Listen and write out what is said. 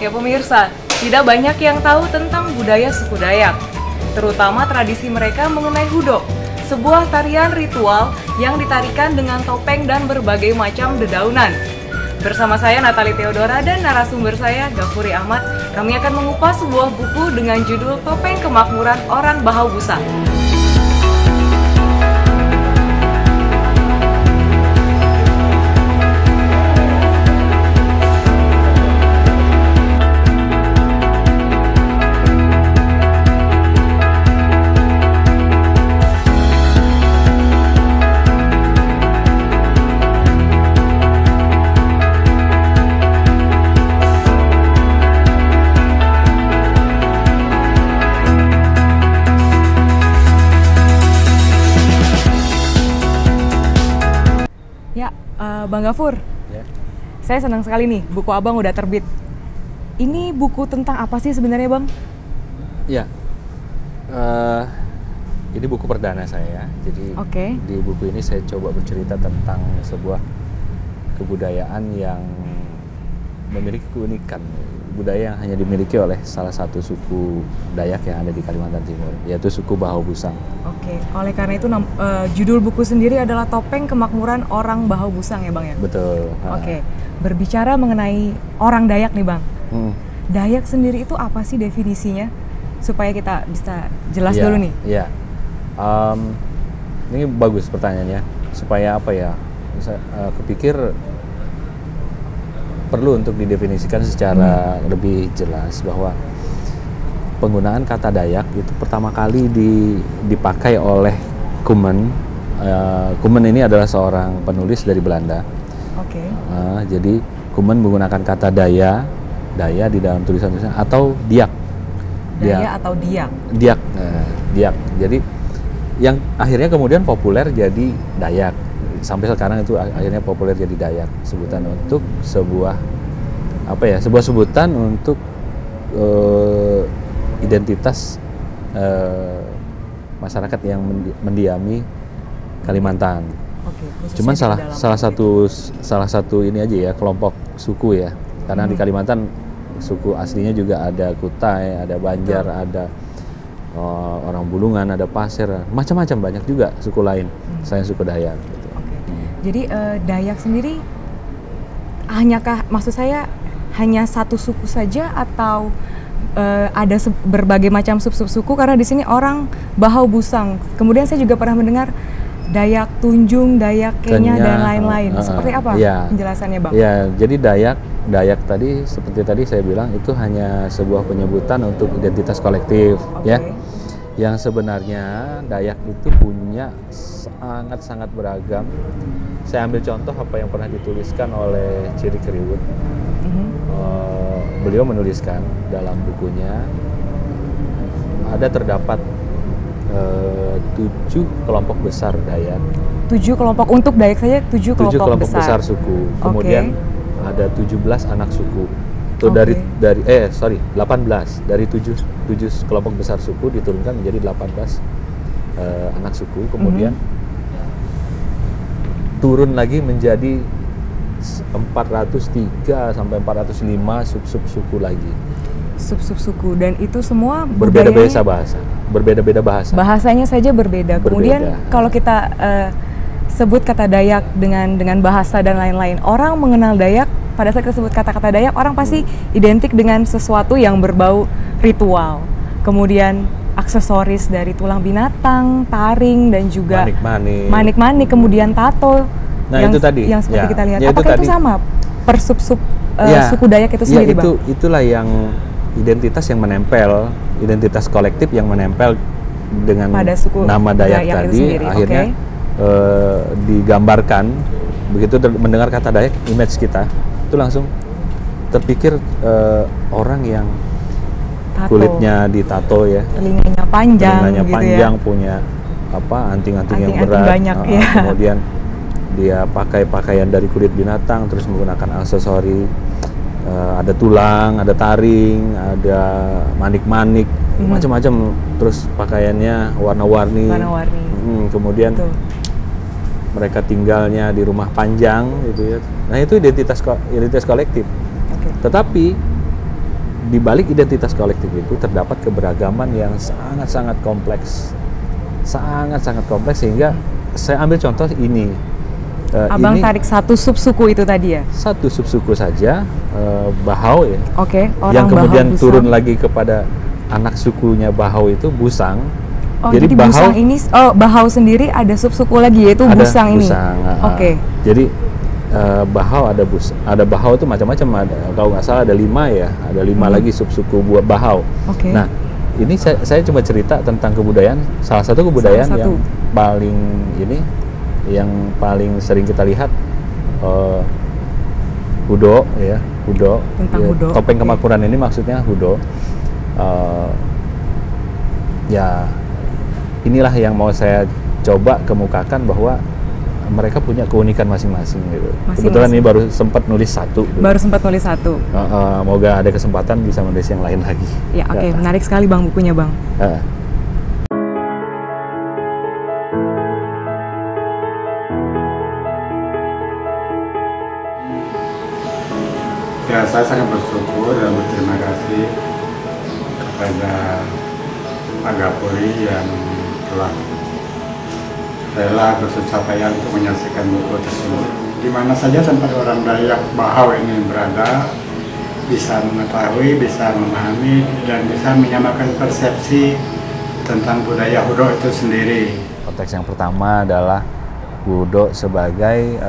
Ya pemirsa, tidak banyak yang tahu tentang budaya suku Dayak, terutama tradisi mereka mengenai hudok, sebuah tarian ritual yang ditarikan dengan topeng dan berbagai macam dedaunan. Bersama saya Natali Theodora dan narasumber saya Gafuri Ahmad, kami akan mengupas sebuah buku dengan judul Topeng Kemakmuran Orang Bahau Busang. Bang Gafur, ya. Saya senang sekali nih, buku Abang udah terbit. Ini buku tentang apa sih sebenarnya, Bang? Ya, ini buku perdana saya. Jadi di buku ini saya coba bercerita tentang sebuah kebudayaan yang memiliki keunikan, budaya yang hanya dimiliki oleh salah satu suku Dayak yang ada di Kalimantan Timur, yaitu suku Bahau Busang. Oleh karena itu judul buku sendiri adalah Topeng Kemakmuran Orang Bahau Busang ya Bang ya? Betul. Berbicara mengenai orang Dayak nih Bang. Dayak sendiri itu apa sih definisinya? Supaya kita bisa jelas dulu nih. Iya. Ini bagus pertanyaannya. Supaya apa ya? Kepikir perlu untuk didefinisikan secara lebih jelas bahwa penggunaan kata Dayak itu pertama kali dipakai oleh Koemen. Koemen ini adalah seorang penulis dari Belanda. Jadi Koemen menggunakan kata Daya di dalam tulisan-tulisan atau Diak. Daya atau Diak. Diak. Jadi yang akhirnya kemudian populer jadi Dayak. Sampai sekarang itu akhirnya populer jadi Dayak, sebutan untuk sebuah sebutan untuk identitas masyarakat yang mendiami Kalimantan. Cuman salah satu ini aja ya, kelompok suku ya, karena di Kalimantan suku aslinya juga ada Kutai, ada Banjar, ada orang Bulungan, ada Pasir, macam-macam, banyak juga suku lain selain suku Dayak. Jadi Dayak sendiri maksud saya hanya satu suku saja atau ada berbagai macam sub-sub suku, karena di sini orang Bahau Busang. Kemudian saya juga pernah mendengar Dayak Tunjung, Dayak Kenya dan lain-lain. Seperti apa penjelasannya Bang? Ya, jadi Dayak tadi seperti tadi saya bilang itu hanya sebuah penyebutan untuk identitas kolektif ya. Yang sebenarnya Dayak itu punya sangat-sangat beragam. Saya ambil contoh apa yang pernah dituliskan oleh Ciri Kriwut. Beliau menuliskan dalam bukunya terdapat 7 kelompok besar Dayak. 7 kelompok untuk Dayak saja, 7 kelompok besar suku. Kemudian ada 17 anak suku. Itu dari 18 dari 7 kelompok besar suku diturunkan menjadi 18 anak suku, kemudian turun lagi menjadi 403 sampai 405 sub-sub suku lagi. Sub-sub suku, dan itu semua berbeda-beda bahasa. Bahasanya saja berbeda. Kemudian kalau kita sebut kata Dayak dengan bahasa dan lain-lain, orang mengenal Dayak. Pada saat kita sebut kata-kata Dayak, orang pasti identik dengan sesuatu yang berbau ritual. Kemudian aksesoris dari tulang binatang, taring, dan juga manik-manik, kemudian tato. Nah, itu tadi. Yang seperti kita lihat. Apakah itu sama per sub-sub suku Dayak itu sendiri, Bang? Itulah yang identitas yang menempel, identitas kolektif yang menempel dengan pada suku nama Dayak tadi. Akhirnya digambarkan, begitu mendengar kata Dayak, image kita itu langsung terpikir orang yang kulitnya ditato ya, telinganya panjang, punya anting-anting yang berat, banyak, kemudian dia pakai pakaian dari kulit binatang, terus menggunakan aksesori, ada tulang, ada taring, ada manik-manik, macam-macam, terus pakaiannya warna-warni. Kemudian mereka tinggalnya di rumah panjang gitu ya. Nah, itu identitas kolektif. Tetapi di balik identitas kolektif itu terdapat keberagaman yang sangat-sangat kompleks. Sangat-sangat kompleks sehingga saya ambil contoh ini. Abang ini tarik satu subsuku itu tadi ya? satu subsuku saja, Bahau ya. Oke, yang kemudian Bahau turun Busang. lagi kepada anak sukunya Bahau itu Busang. Oh, jadi Busang ini, Bahau sendiri ada subsuku lagi yaitu ada Busang ini. Busang, Oke. Jadi Bahau ada Bahau itu macam-macam, ada kalau nggak salah ada 5 ya, ada 5 lagi subsuku buat Bahau. Oke. Nah, ini saya coba cerita tentang kebudayaan, salah satu kebudayaan yang paling yang paling sering kita lihat, Hudo ya, Hudo. Tentang ya, Hudo. Topeng Kemakuran ini maksudnya Hudo. Ya, inilah yang mau saya coba kemukakan bahwa mereka punya keunikan masing-masing gitu. Kebetulan ini baru sempat nulis satu. Gitu. Baru sempat nulis satu. Moga ada kesempatan bisa menulis yang lain lagi. Ya, oke. Menarik sekali Bang bukunya, Bang. Ya, saya sangat bersyukur dan berterima kasih kepada Pak Gapuri yang telah rela bersusah payah untuk menyaksikan buku tersebut. Di mana saja tempat orang Dayak Bahau ini berada, bisa mengetahui, bisa memahami, dan bisa menyamakan persepsi tentang budaya Hudo itu sendiri. Konteks yang pertama adalah Hudo sebagai